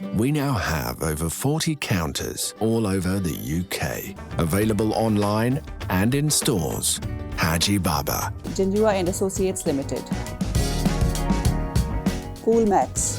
We now have over 40 counters all over the UK, available online and in stores. Haji Baba. Janjua and Associates Limited. Coolmax.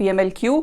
PMLQ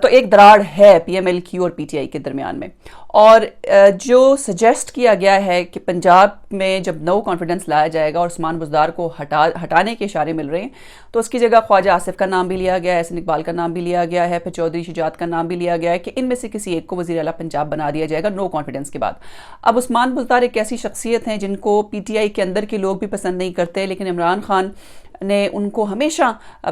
تو ایک دراڑ ہے P M L Q اور P T I کے درمیان میں. اور جو suggest کیا گیا ہے کہ پنجاب میں جب نو کانفیڈنس لایا جائے گا اور عثمان بزدار کو ہٹانے کے اشارے مل رہے ہیں تو اس کی جگہ خواجہ آصف کا نام بھی لیا گیا ہے, احسن اقبال کا نام بھی لیا گیا ہے, پھر چودھری شجاعت کا نام بھی لیا گیا ہے کہ ان میں سے کسی ایک کو وزیر اعلیٰ پنجاب بنا دیا جائے گا نو کانفیڈنس کے بعد. اب عثمان بزدار ایک ایسی شخصیت ہیں جن کو پی ٹی آئی کے اندر کے لوگ بھی پسند نہیں کرتے, لیکن عمران خان نے ان کو ہمیشہ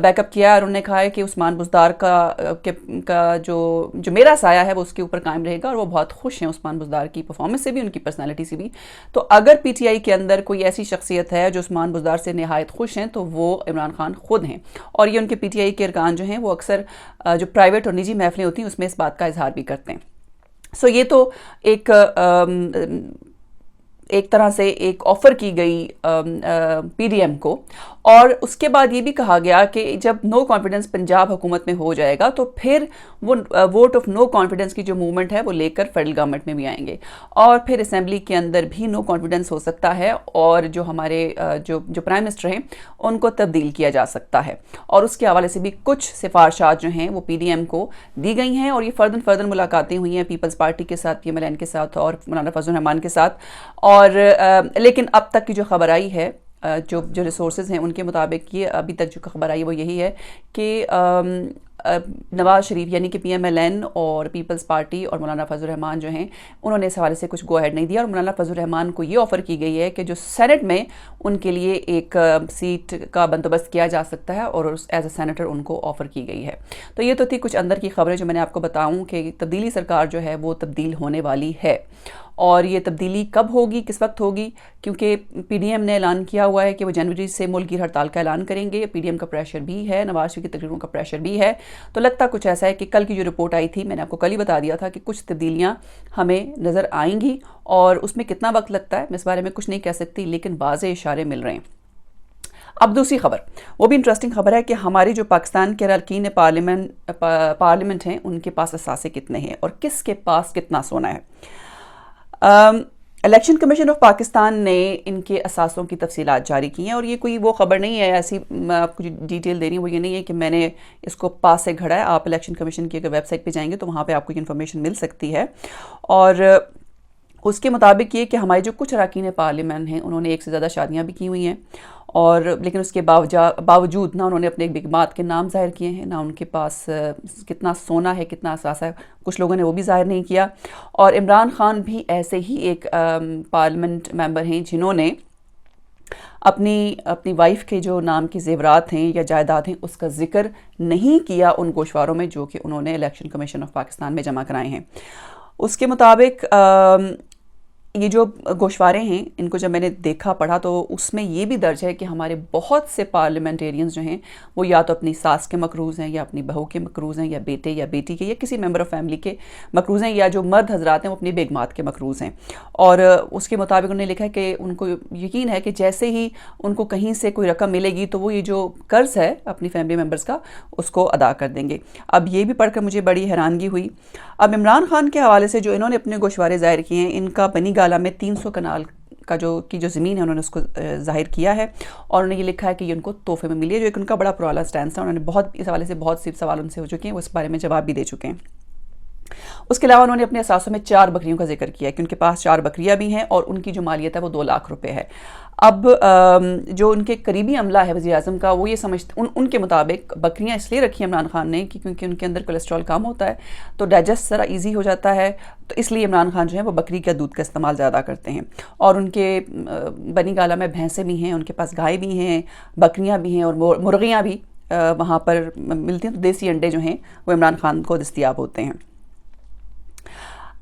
بیک اپ کیا اور انہوں نے کہا ہے کہ عثمان بزدار کا جو میرا سایہ ہے وہ اس کے اوپر قائم رہے گا, اور وہ بہت خوش ہیں عثمان بزدار کی پرفارمنس سے بھی, ان کی پرسنالٹی سے بھی. تو اگر پی ٹی آئی کے اندر کوئی ایسی شخصیت ہے جو عثمان بزدار سے نہایت خوش ہیں تو وہ عمران خان خود ہیں, اور یہ ان کے پی ٹی آئی کے ارکان جو ہیں وہ اکثر جو پرائیویٹ اور نجی محفلیں ہوتی ہیں اس میں اس بات کا اظہار بھی کرتے ہیں. سو یہ تو ایک طرح سے ایک آفر کی گئی پی ڈی ایم کو, اور اس کے بعد یہ بھی کہا گیا کہ جب نو کانفیڈنس پنجاب حکومت میں ہو جائے گا تو پھر وہ ووٹ آف نو کانفیڈنس کی جو موومنٹ ہے وہ لے کر فیڈرل گورنمنٹ میں بھی آئیں گے, اور پھر اسمبلی کے اندر بھی نو کانفیڈنس ہو سکتا ہے, اور جو ہمارے جو پرائم منسٹر ہیں ان کو تبدیل کیا جا سکتا ہے. اور اس کے حوالے سے بھی کچھ سفارشات جو ہیں وہ پی ڈی ایم کو دی گئی ہیں, اور یہ فردن ملاقاتیں ہوئی ہیں پیپلز پارٹی کے ساتھ, پی ایم ایل این کے ساتھ اور مولانا فضل الرحمان کے ساتھ. اور لیکن اب تک کی جو خبر آئی ہے, جو ریسورسز ہیں ان کے مطابق یہ ابھی تک جو خبر آئی وہ یہی ہے کہ نواز شریف یعنی کہ پی ایم ایل این اور پیپلز پارٹی اور مولانا فضل الرحمان جو ہیں انہوں نے اس حوالے سے کچھ گو ہیڈ نہیں دیا, اور مولانا فضل الرحمان کو یہ آفر کی گئی ہے کہ جو سینٹ میں ان کے لیے ایک سیٹ کا بندوبست کیا جا سکتا ہے, اور ایز اے سینیٹر ان کو آفر کی گئی ہے. تو یہ تو تھی کچھ اندر کی خبریں جو میں نے آپ کو بتاؤں کہ تبدیلی سرکار جو ہے وہ تبدیل ہونے والی ہے, اور یہ تبدیلی کب ہوگی, کس وقت ہوگی, کیونکہ پی ڈی ایم نے اعلان کیا ہوا ہے کہ وہ جنوری سے ملک گیر ہڑتال کا اعلان کریں گے. پی ڈی ایم کا پریشر بھی ہے, نواز شریف کی تقریروں کا پریشر بھی ہے. تو لگتا کچھ ایسا ہے کہ کل کی جو رپورٹ آئی تھی, میں نے آپ کو کل ہی بتا دیا تھا کہ کچھ تبدیلیاں ہمیں نظر آئیں گی, اور اس میں کتنا وقت لگتا ہے میں اس بارے میں کچھ نہیں کہہ سکتی, لیکن واضح اشارے مل رہے ہیں. اب دوسری خبر, وہ بھی انٹرسٹنگ خبر ہے کہ ہماری جو پاکستان کے ارکین پارلیمنٹ ہیں ان کے پاس اثاثے کتنے ہیں اور کس کے پاس کتنا سونا ہے. الیکشن کمیشن آف پاکستان نے ان کے اثاثوں کی تفصیلات جاری کی ہیں, اور یہ کوئی وہ خبر نہیں ہے ایسی میں آپ کو ڈیٹیل دے رہی ہوں, وہ یہ نہیں ہے کہ میں نے اس کو پاس سے گھڑا ہے. آپ الیکشن کمیشن کی اگر ویب سائٹ پہ جائیں گے تو وہاں پہ آپ کو یہ انفارمیشن مل سکتی ہے. اور اس کے مطابق یہ کہ ہمارے جو کچھ اراکین پارلیمنٹ ہیں انہوں نے ایک سے زیادہ شادیاں بھی کی ہوئی ہیں, اور لیکن اس کے باوجود نہ انہوں نے اپنے بیگمات کے نام ظاہر کیے ہیں, نہ ان کے پاس کتنا سونا ہے, کتنا اثاثہ ہے, کچھ لوگوں نے وہ بھی ظاہر نہیں کیا. اور عمران خان بھی ایسے ہی ایک پارلیمنٹ ممبر ہیں جنہوں نے اپنی وائف کے جو نام کے زیورات ہیں یا جائیداد ہیں اس کا ذکر نہیں کیا ان گوشواروں میں جو کہ انہوں نے الیکشن کمیشن آف پاکستان میں جمع کرائے ہیں. اس کے مطابق یہ جو گوشوارے ہیں ان کو جب میں نے دیکھا پڑھا تو اس میں یہ بھی درج ہے کہ ہمارے بہت سے پارلیمنٹیرینز جو ہیں وہ یا تو اپنی ساس کے مقروض ہیں, یا اپنی بہو کے مقروض ہیں, یا بیٹے یا بیٹی کے, یا کسی ممبر آف فیملی کے مقروض ہیں, یا جو مرد حضرات ہیں وہ اپنی بیگمات کے مقروض ہیں. اور اس کے مطابق انہوں نے لکھا ہے کہ ان کو یقین ہے کہ جیسے ہی ان کو کہیں سے کوئی رقم ملے گی تو وہ یہ جو قرض ہے اپنی فیملی ممبرز کا اس کو ادا کر دیں گے. اب یہ بھی پڑھ کر مجھے بڑی حیرانگی ہوئی. اب عمران خان کے حوالے سے جو انہوں نے اپنے گوشوارے ظاہر کیے ہیں, ان کا بنی گالا میں 300 کنال کا جو زمین ہے انہوں نے اس کو ظاہر کیا ہے, اور انہوں نے یہ لکھا ہے کہ یہ ان کو تحفے میں ملی ہے, جو ایک ان کا بڑا پرانا سٹینس ہے. انہوں نے اس حوالے سے بہت سی سوال ان سے ہو چکے ہیں, وہ اس بارے میں جواب بھی دے چکے ہیں. اس کے علاوہ انہوں نے اپنے اثاثوں میں 4 بکریوں کا ذکر کیا کہ ان کے پاس 4 بکریاں بھی ہیں, اور ان کی جو مالیت ہے وہ 2 لاکھ روپے ہے. اب جو ان کے قریبی عملہ ہے وزیر اعظم کا وہ یہ سمجھتے ان کے مطابق بکریاں اس لیے رکھی عمران خان نے کیونکہ ان کے اندر کولیسٹرول کم ہوتا ہے تو ڈائجسٹ ذرا ایزی ہو جاتا ہے, تو اس لیے عمران خان جو ہے وہ بکری کا دودھ کا استعمال زیادہ کرتے ہیں. اور ان کے بنی گالا میں بھینسیں بھی ہیں, ان کے پاس گائے بھی ہیں, بکریاں بھی ہیں, اور مرغیاں بھی وہاں پر ملتی ہیں. تو دیسی انڈے جو ہیں وہ عمران خان کو دستیاب ہوتے ہیں.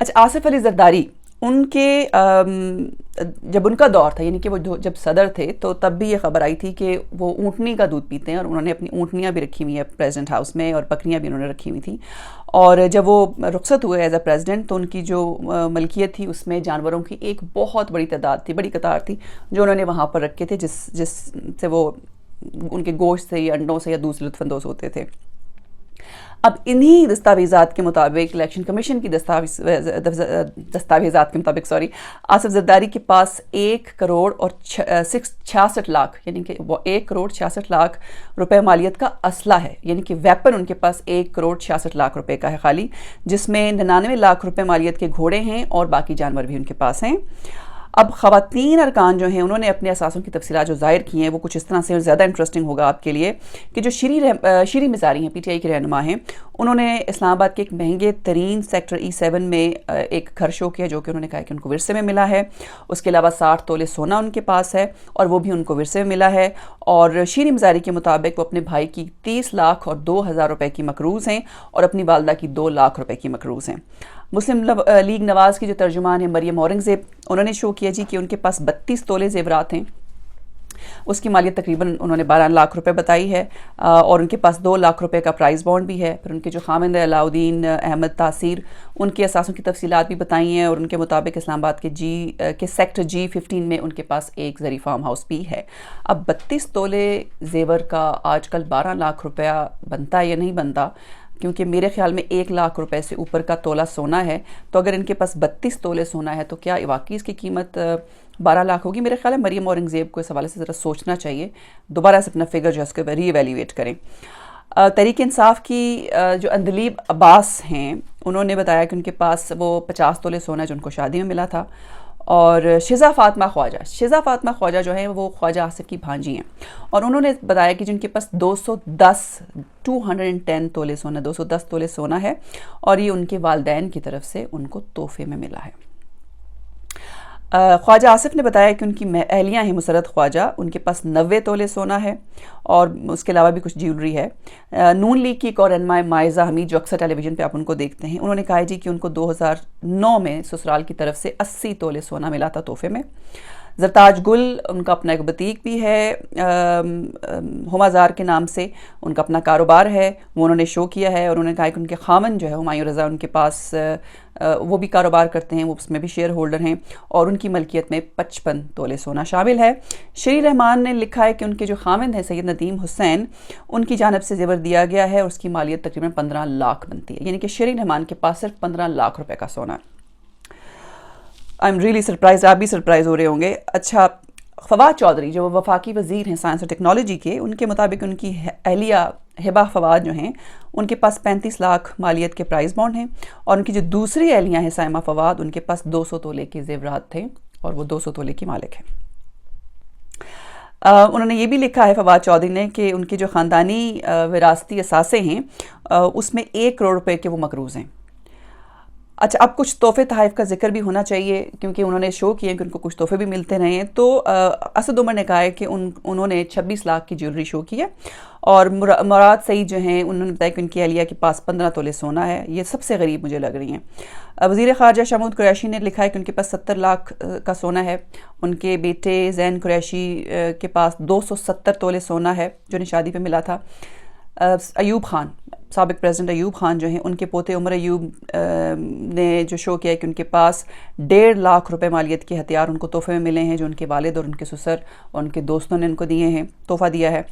اچھا, آصف علی زرداری, ان کے جب ان کا دور تھا یعنی کہ وہ جب صدر تھے تو تب بھی یہ خبر آئی تھی کہ وہ اونٹنی کا دودھ پیتے ہیں, اور انہوں نے اپنی اونٹنیاں بھی رکھی ہوئی ہیں پریزیڈنٹ ہاؤس میں, اور بکریاں بھی انہوں نے رکھی ہوئی تھیں. اور جب وہ رخصت ہوئے ایز اے پریزیڈنٹ تو ان کی جو ملکیت تھی اس میں جانوروں کی ایک بہت بڑی تعداد تھی, بڑی قطار تھی جو انہوں نے وہاں پر رکھے تھے, جس سے وہ ان کے گوشت سے یا انڈوں سے یا دوسرے لطف اندوز ہوتے تھے. اب انہی دستاویزات کے مطابق الیکشن کمیشن کی دستاویزات کے مطابق آصف زرداری کے پاس 1 کروڑ اور 66 لاکھ یعنی کہ وہ 1 کروڑ 66 لاکھ روپے مالیت کا اسلحہ ہے، یعنی کہ ویپن ان کے پاس 1 کروڑ 66 لاکھ روپے کا ہے خالی، جس میں 99 لاکھ روپے مالیت کے گھوڑے ہیں اور باقی جانور بھی ان کے پاس ہیں۔ اب خواتین ارکان جو ہیں انہوں نے اپنے اثاثوں کی تفصیلات جو ظاہر کی ہیں وہ کچھ اس طرح سے، اور زیادہ انٹرسٹنگ ہوگا آپ کے لیے، کہ جو شیری مزاری ہیں، پی ٹی آئی کے رہنما ہیں، انہوں نے اسلام آباد کے ایک مہنگے ترین سیکٹر E7 میں ایک گھر شو کیا جو کہ انہوں نے کہا کہ ان کو ورثے میں ملا ہے۔ اس کے علاوہ 60 تولے سونا ان کے پاس ہے اور وہ بھی ان کو ورثے میں ملا ہے، اور شیری مزاری کے مطابق وہ اپنے بھائی کی 30 لاکھ اور 2,000 روپے کی مقروض ہیں اور اپنی والدہ کی 2 لاکھ روپے کی مقروض ہیں۔ مسلم لیگ نواز کی جو ترجمان ہے مریم اورنگزیب، انہوں نے شو کیا کہ ان کے پاس 32 تولے زیورات ہیں، اس کی مالیت تقریباً انہوں نے 12 لاکھ روپے بتائی ہے، اور ان کے پاس 2 لاکھ روپے کا پرائز بانڈ بھی ہے۔ پھر ان کے جو خامند ہے علاؤدین احمد تاثیر، ان کے اثاثوں کی تفصیلات بھی بتائی ہیں، اور ان کے مطابق اسلام آباد کے سیکٹر G15 میں ان کے پاس ایک زرعی فارم ہاؤس بھی ہے۔ اب 32 تولے زیور کا آج کل 12 لاکھ روپیہ بنتا ہے یا نہیں بنتا؟ کیونکہ میرے خیال میں 1 لاکھ روپے سے اوپر کا تولہ سونا ہے، تو اگر ان کے پاس 32 تولے سونا ہے تو کیا واقعی اس کی قیمت 12 لاکھ ہوگی؟ میرے خیال ہے مریم اورنگزیب کو اس حوالے سے ذرا سوچنا چاہیے، دوبارہ سے اپنا فگر جو ہے اس کو ری ایویلیویٹ کریں۔ تحریک انصاف کی جو اندلیب عباس ہیں، انہوں نے بتایا کہ ان کے پاس وہ 50 تولے سونا ہے جو ان کو شادی میں ملا تھا، اور شزا فاطمہ خواجہ جو ہیں وہ خواجہ آصف کی بھانجی ہیں، اور انہوں نے بتایا کہ جن کے پاس 210 تولے سونا 210 تولے سونا ہے، اور یہ ان کے والدین کی طرف سے ان کو تحفے میں ملا ہے۔ خواجہ آصف نے بتایا کہ ان کی اہلیاں ہیں مسرت خواجہ، ان کے پاس 90 تولے سونا ہے، اور اس کے علاوہ بھی کچھ جیولری ہے۔ نون لیگ کی ایک اور رہنما مائزہ حمید جو اکثر ٹیلی ویژن پہ آپ ان کو دیکھتے ہیں، انہوں نے کہا کہ ان کو 2009 میں سسرال کی طرف سے 80 تولے سونا ملا تھا تحفے میں۔ زرتاج گل، ان کا اپنا ایک بوتیک بھی ہے ہمازار کے نام سے، ان کا اپنا کاروبار ہے، وہ انہوں نے شو کیا ہے، اور انہوں نے کہا کہ ان کے خامن جو ہے ہمایوں رضا، ان کے پاس وہ بھی کاروبار کرتے ہیں، وہ اس میں بھی شیئر ہولڈر ہیں، اور ان کی ملکیت میں 55 تولے سونا شامل ہے۔ شری رحمان نے لکھا ہے کہ ان کے جو خامند ہیں سید ندیم حسین، ان کی جانب سے زیور دیا گیا ہے، اور اس کی مالیت تقریباً 15 لاکھ بنتی ہے، یعنی کہ شری رحمان کے پاس صرف 15 لاکھ روپے کا سونا ہے۔ آئی ایم ریئلی سرپرائز، آپ بھی سرپرائز ہو رہے ہوں گے۔ اچھا، فواد چودھری جو وفاقی وزیر ہیں سائنس اور ٹیکنالوجی کے، ان کے مطابق ان کی اہلیہ ہبہ فواد جو ہیں ان کے پاس 35 لاکھ مالیت کے پرائز بانڈ ہیں، اور ان کی جو دوسری اہلیہ ہیں سائمہ فواد، ان کے پاس 200 تولے کے زیورات تھے، اور وہ 200 تولے کی مالک ہیں۔ انہوں نے یہ بھی لکھا ہے فواد چودھری نے کہ ان کے جو خاندانی وراثتی اثاثے ہیں اس میں 1 کروڑ روپے کے وہ مقروض ہیں۔ اچھا، اب کچھ تحفے تحائف کا ذکر بھی ہونا چاہیے، کیونکہ انہوں نے شو کیے کہ ان کو کچھ تحفے بھی ملتے رہے ہیں۔ تو اسد عمر نے کہا ہے کہ انہوں نے 26 لاکھ کی جیولری شو کی ہے، اور مراد سعید جو ہیں انہوں نے بتایا کہ ان کی اہلیہ کے پاس 15 تولے سونا ہے۔ یہ سب سے غریب مجھے لگ رہی ہیں۔ وزیر خارجہ شمود قریشی نے لکھا ہے کہ ان کے پاس 70 لاکھ کا سونا ہے، ان کے بیٹے زین قریشی کے پاس 270 تولے سونا ہے جو انہیں شادی پہ ملا تھا۔ ایوب خان، سابق پریزیڈنٹ ایوب خان جو ہیں، ان کے پوتے عمر ایوب نے جو شو کیا ہے کہ ان کے پاس 1.5 لاکھ روپے مالیت کے ہتھیار ان کو تحفے میں ملے ہیں، جو ان کے والد اور ان کے سسر اور ان کے دوستوں نے ان کو دیے ہیں، تحفہ دیا ہے۔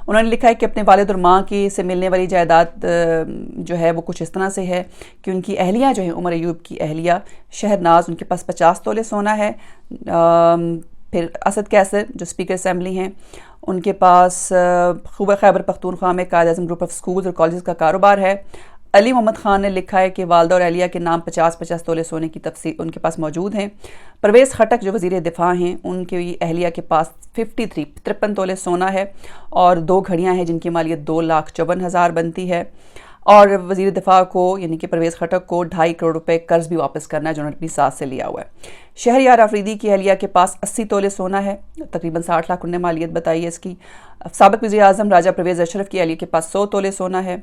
انہوں نے لکھا ہے کہ اپنے والد اور ماں کی سے ملنے والی جائیداد جو ہے وہ کچھ اس طرح سے ہے کہ ان کی اہلیہ جو ہیں، عمر ایوب کی اہلیہ شہرناز، ان کے پاس 50 تولے سونا ہے۔ پھر اسد کیسر جو اسپیکر اسمبلی ہیں، ان کے پاس صوبہ خیبر پختونخوا میں Quaid Azam group of schools اور کالجز کا کاروبار ہے۔ علی محمد خان نے لکھا ہے کہ والدہ اور اہلیہ کے نام 50 تولے سونے کی تفصیل ان کے پاس موجود ہیں۔ پرویز خٹک جو وزیر دفاع ہیں، ان کی اہلیہ کے پاس 53 تولے سونا ہے، اور 2 گھڑیاں ہیں جن کی مالیت 2,54,000 بنتی ہے، اور وزیر دفاع کو یعنی کہ پرویز خٹک کو 2.5 کروڑ روپے قرض بھی واپس کرنا ہے جو انہوں نے اپنی ساس سے لیا ہوا ہے۔ شہریار آفریدی کی اہلیہ کے پاس 80 تولے سونا ہے، تقریباً 60 لاکھ انہوں نے مالیت بتائی ہے اس کی۔ سابق وزیر اعظم راجہ پرویز اشرف کی اہلیہ کے پاس 100 تولے سونا ہے۔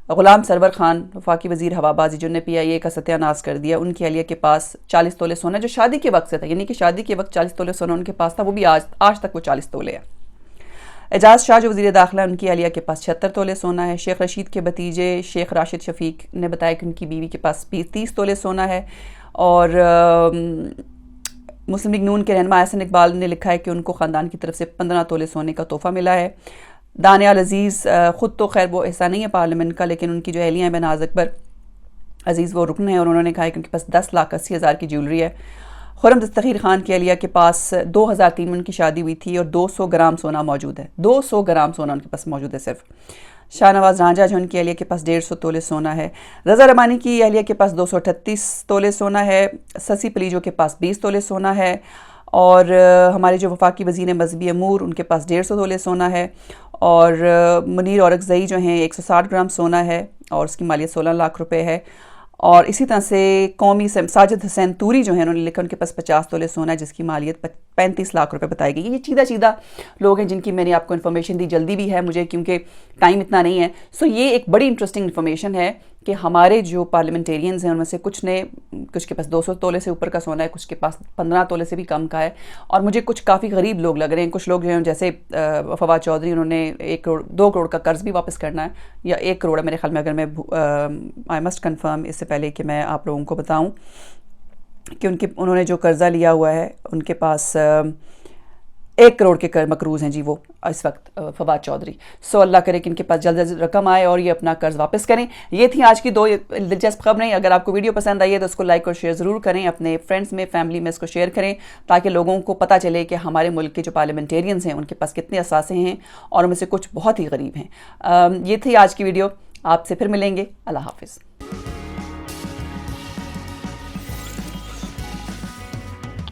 غلام سرور خان وفاقی وزیر ہوا بازی جن نے PIA کا ستیہ ناز کر دیا، ان کی اہلیہ کے پاس 40 تولے سونا جو شادی کے وقت سے تھا، یعنی کہ شادی کے وقت 40 تولے سونا ان کے پاس تھا، وہ بھی آج تک وہ 40 تولے ہے۔ اعجاز شاہ جو وزیر داخلہ، ان کی اہلیہ کے پاس 76 تولے سونا ہے۔ شیخ رشید کے بھتیجے شیخ راشد شفیق نے بتایا کہ ان کی بیوی کے پاس 30 تولے سونا ہے، اور مسلم لیگ نون کے رہنما احسن اقبال نے لکھا ہے کہ ان کو خاندان کی طرف سے 15 تولے سونے کا تحفہ ملا ہے۔ دانیال عزیز خود تو خیر وہ حصہ نہیں ہے پارلیمنٹ کا، لیکن ان کی جو اہلیہ ہیں بناز اکبر عزیز وہ رکن ہیں، اور انہوں نے کہا ہے کہ ان کے پاس 10,80,000 کی جیولری ہے۔ خرم دستگیر خان کی اہلیہ کے پاس 2003 میں ان کی شادی ہوئی تھی اور 200 گرام سونا موجود ہے، 200 گرام سونا ان کے پاس موجود ہے صرف۔ شاہ نواز رانجھا جو ان کی اہلیہ کے پاس 150 تولے سونا ہے۔ رضا ربانی کی اہلیہ کے پاس 238 تولے سونا ہے۔ سسی پلیجو کے پاس 20 تولے سونا ہے، اور ہمارے جو وفاقی وزیر مذہبی امور ان کے پاس 150 تولے سونا ہے، اور منیر اورکزئی جو ہیں 160 گرام سونا ہے اور اس کی مالیت 16 لاکھ روپے ہے۔ اور اسی طرح سے قومی ساجد حسین توری جو ہیں انہوں نے لکھا ان کے پاس 50 تولے سونا ہے جس کی مالیت 35 لاکھ روپے بتائی گئی۔ یہ چیدہ لوگ ہیں جن کی میں نے آپ کو انفارمیشن دی، جلدی بھی ہے مجھے کیونکہ ٹائم اتنا نہیں ہے۔ سو یہ ایک بڑی انٹرسٹنگ انفارمیشن ہے کہ ہمارے جو پارلیمنٹیرینز ہیں ان میں سے کچھ کے پاس 200 تولے سے اوپر کا سونا ہے، کچھ کے پاس 15 تولے سے بھی کم کا ہے، اور مجھے کچھ کافی غریب لوگ لگ رہے ہیں۔ کچھ لوگ جو ہیں جیسے فواد چودھری، انہوں نے 2 کروڑ کا قرض بھی واپس کرنا ہے، یا 1 کروڑ ہے میرے خیال میں، اگر میں آئی مسٹ کنفرم اس سے پہلے کہ میں آپ لوگوں کو بتاؤں کہ انہوں نے جو قرضہ لیا ہوا ہے ان کے پاس 1 کروڑ کے مقروض ہیں جی وہ اس وقت فواد چودھری۔ سو اللہ کرے کہ ان کے پاس جلد رقم آئے اور یہ اپنا قرض واپس کریں۔ یہ تھی آج کی 2 دلچسپ خبریں۔ اگر آپ کو ویڈیو پسند آئی ہے تو اس کو لائک اور شیئر ضرور کریں، اپنے فرینڈز میں، فیملی میں اس کو شیئر کریں، تاکہ لوگوں کو پتہ چلے کہ ہمارے ملک کے جو پارلیمنٹیرینز ہیں ان کے پاس کتنے اثاثے ہیں، اور ان میں سے کچھ بہت ہی غریب ہیں۔ یہ تھی آج کی ویڈیو، آپ سے پھر ملیں گے۔ اللہ حافظ۔